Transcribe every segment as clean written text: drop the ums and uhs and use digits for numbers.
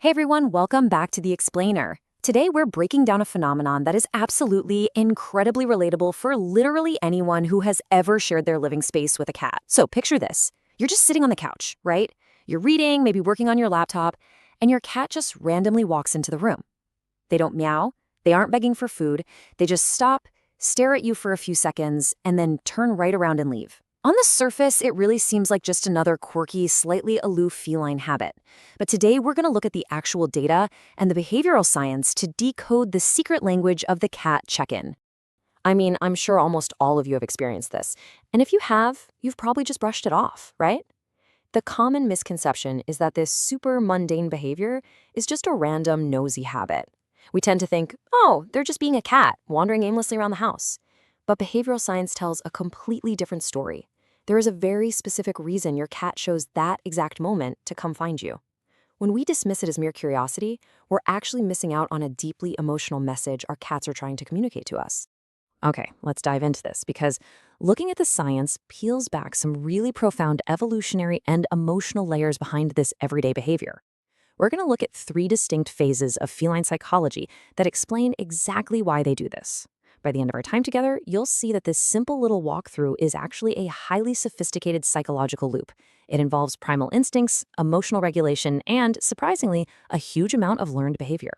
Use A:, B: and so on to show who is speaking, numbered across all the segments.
A: Hey everyone, welcome back to The Explainer. Today we're breaking down a phenomenon that is absolutely incredibly relatable for literally anyone who has ever shared their living space with a cat. So picture this. You're just sitting on the couch, right? You're reading, maybe working on your laptop, and your cat just randomly walks into the room. They don't meow, they aren't begging for food, they just stop, stare at you for a few seconds, and then turn right around and leave. On the surface, it really seems like just another quirky, slightly aloof feline habit. But today, we're going to look at the actual data and the behavioral science to decode the secret language of the cat check-in. I mean, I'm sure almost all of you have experienced this. And if you have, you've probably just brushed it off, right? The common misconception is that this super mundane behavior is just a random nosy habit. We tend to think, oh, they're just being a cat, wandering aimlessly around the house. But behavioral science tells a completely different story. There is a very specific reason your cat chose that exact moment to come find you. When we dismiss it as mere curiosity, we're actually missing out on a deeply emotional message our cats are trying to communicate to us. Okay, let's dive into this because looking at the science peels back some really profound evolutionary and emotional layers behind this everyday behavior. We're going to look at three distinct phases of feline psychology that explain exactly why they do this. By the end of our time together, you'll see that this simple little walkthrough is actually a highly sophisticated psychological loop. It involves primal instincts, emotional regulation, and, surprisingly, a huge amount of learned behavior.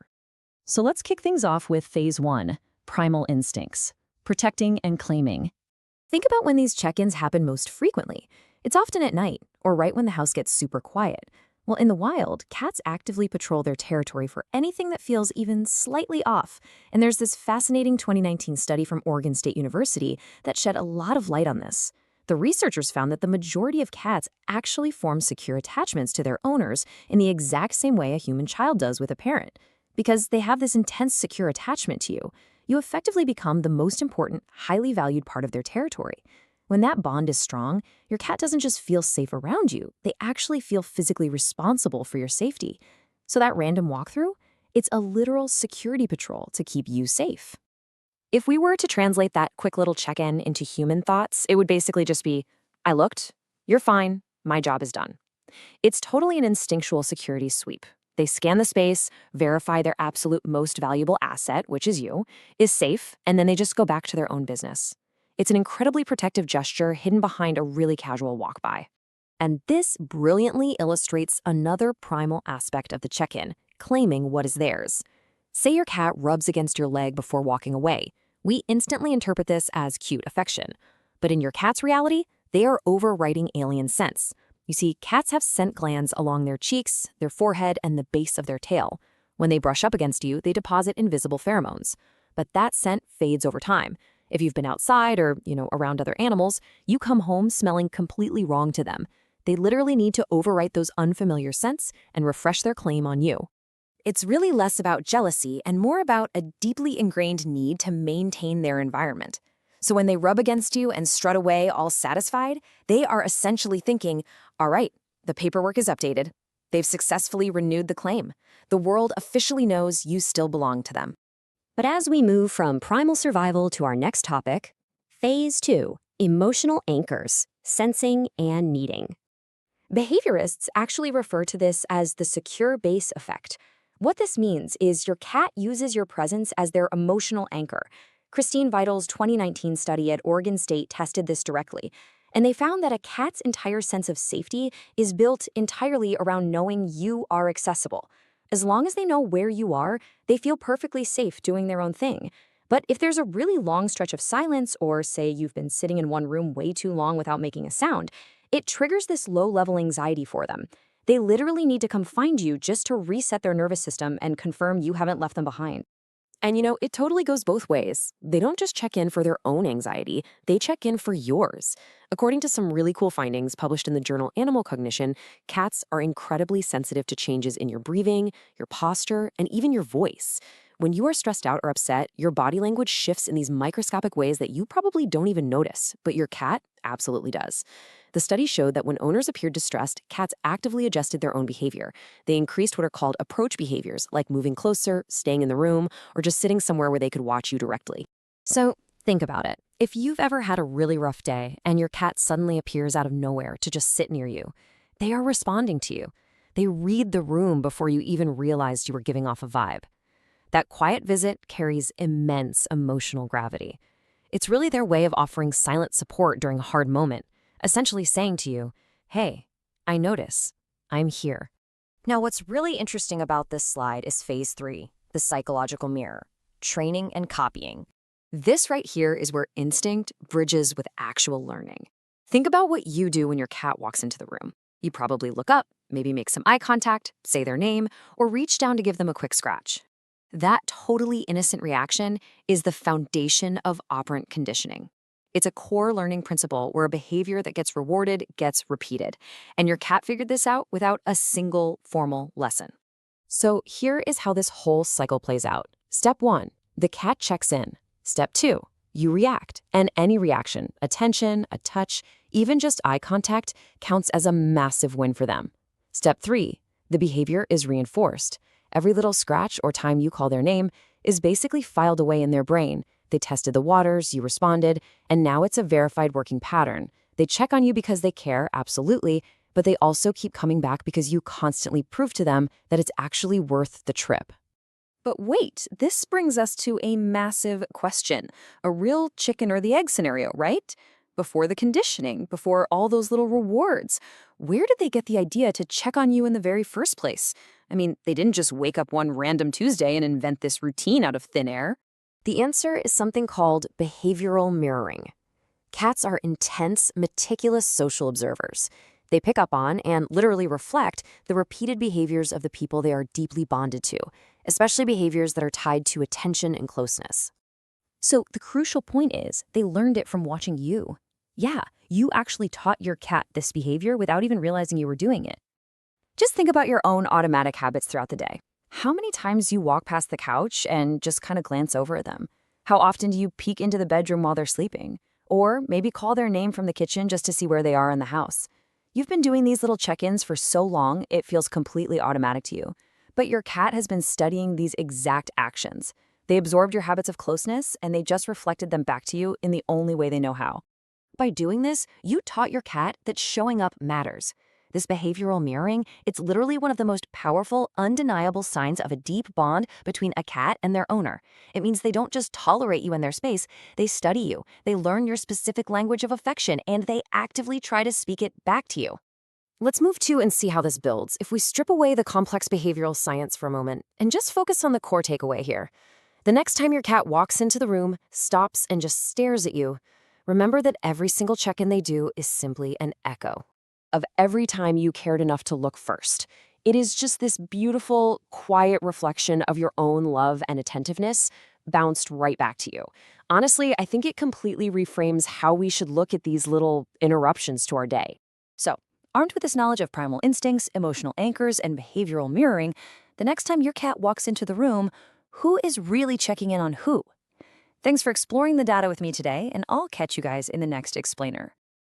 A: So let's kick things off with phase one, primal instincts, protecting and claiming. Think about when these check-ins happen most frequently. It's often at night, or right when the house gets super quiet. Well, in the wild, cats actively patrol their territory for anything that feels even slightly off. And there's this fascinating 2019 study from Oregon State University that shed a lot of light on this. The researchers found that the majority of cats actually form secure attachments to their owners in the exact same way a human child does with a parent. Because they have this intense secure attachment to you, you effectively become the most important, highly valued part of their territory. When that bond is strong, your cat doesn't just feel safe around you, they actually feel physically responsible for your safety. So that random walkthrough, it's a literal security patrol to keep you safe. If we were to translate that quick little check-in into human thoughts, it would basically just be, I looked, you're fine, my job is done. It's totally an instinctual security sweep. They scan the space, verify their absolute most valuable asset, which is you, is safe, and then they just go back to their own business. It's an incredibly protective gesture hidden behind a really casual walk-by. And this brilliantly illustrates another primal aspect of the check-in, claiming what is theirs. Say your cat rubs against your leg before walking away. We instantly interpret this as cute affection. But in your cat's reality, they are overriding alien scents. You see, cats have scent glands along their cheeks, their forehead, and the base of their tail. When they brush up against you, they deposit invisible pheromones. But that scent fades over time. If you've been outside or, around other animals, you come home smelling completely wrong to them. They literally need to overwrite those unfamiliar scents and refresh their claim on you. It's really less about jealousy and more about a deeply ingrained need to maintain their environment. So when they rub against you and strut away all satisfied, they are essentially thinking, all right, the paperwork is updated. They've successfully renewed the claim. The world officially knows you still belong to them. But as we move from primal survival to our next topic, phase two, emotional anchors, sensing and needing. Behaviorists actually refer to this as the secure base effect. What this means is your cat uses your presence as their emotional anchor. Christine Vital's 2019 study at Oregon State tested this directly, and they found that a cat's entire sense of safety is built entirely around knowing you are accessible. As long as they know where you are, they feel perfectly safe doing their own thing. But if there's a really long stretch of silence, or say you've been sitting in one room way too long without making a sound, it triggers this low-level anxiety for them. They literally need to come find you just to reset their nervous system and confirm you haven't left them behind. And it totally goes both ways. They don't just check in for their own anxiety, they check in for yours. According to some really cool findings published in the journal Animal Cognition, cats are incredibly sensitive to changes in your breathing, your posture, and even your voice. When you are stressed out or upset, your body language shifts in these microscopic ways that you probably don't even notice, but your cat absolutely does. The study showed that when owners appeared distressed, cats actively adjusted their own behavior. They increased what are called approach behaviors, like moving closer, staying in the room, or just sitting somewhere where they could watch you directly. So think about it. If you've ever had a really rough day and your cat suddenly appears out of nowhere to just sit near you, they are responding to you. They read the room before you even realized you were giving off a vibe. That quiet visit carries immense emotional gravity. It's really their way of offering silent support during a hard moment, essentially saying to you, hey, I notice. I'm here. Now, what's really interesting about this slide is phase 3, the psychological mirror, training and copying. This right here is where instinct bridges with actual learning. Think about what you do when your cat walks into the room. You probably look up, maybe make some eye contact, say their name, or reach down to give them a quick scratch. That totally innocent reaction is the foundation of operant conditioning. It's a core learning principle where a behavior that gets rewarded gets repeated, and your cat figured this out without a single formal lesson. So here is how this whole cycle plays out. Step 1, the cat checks in. Step 2, you react, and any reaction, attention, a touch, even just eye contact, counts as a massive win for them. Step 3, the behavior is reinforced. Every little scratch or time you call their name is basically filed away in their brain. They tested the waters, you responded, and now it's a verified working pattern. They check on you because they care, absolutely, but they also keep coming back because you constantly prove to them that it's actually worth the trip. But wait, this brings us to a massive question, a real chicken or the egg scenario, right? Before the conditioning, before all those little rewards, where did they get the idea to check on you in the very first place? I mean, they didn't just wake up one random Tuesday and invent this routine out of thin air. The answer is something called behavioral mirroring. Cats are intense, meticulous social observers. They pick up on and literally reflect the repeated behaviors of the people they are deeply bonded to, especially behaviors that are tied to attention and closeness. So the crucial point is they learned it from watching you. Yeah, you actually taught your cat this behavior without even realizing you were doing it. Just think about your own automatic habits throughout the day. How many times you walk past the couch and just kind of glance over at them? How often do you peek into the bedroom while they're sleeping? Or maybe call their name from the kitchen just to see where they are in the house? You've been doing these little check-ins for so long, it feels completely automatic to you. But your cat has been studying these exact actions. They absorbed your habits of closeness, and they just reflected them back to you in the only way they know how. By doing this, you taught your cat that showing up matters. This behavioral mirroring, it's literally one of the most powerful, undeniable signs of a deep bond between a cat and their owner. It means they don't just tolerate you in their space, they study you, they learn your specific language of affection, and they actively try to speak it back to you. Let's move to and see how this builds if we strip away the complex behavioral science for a moment and just focus on the core takeaway here. The next time your cat walks into the room, stops, and just stares at you, remember that every single check-in they do is simply an echo of every time you cared enough to look first. It is just this beautiful, quiet reflection of your own love and attentiveness bounced right back to you. Honestly, I think it completely reframes how we should look at these little interruptions to our day. So, armed with this knowledge of primal instincts, emotional anchors, and behavioral mirroring, the next time your cat walks into the room, who is really checking in on who? Thanks for exploring the data with me today, and I'll catch you guys in the next explainer.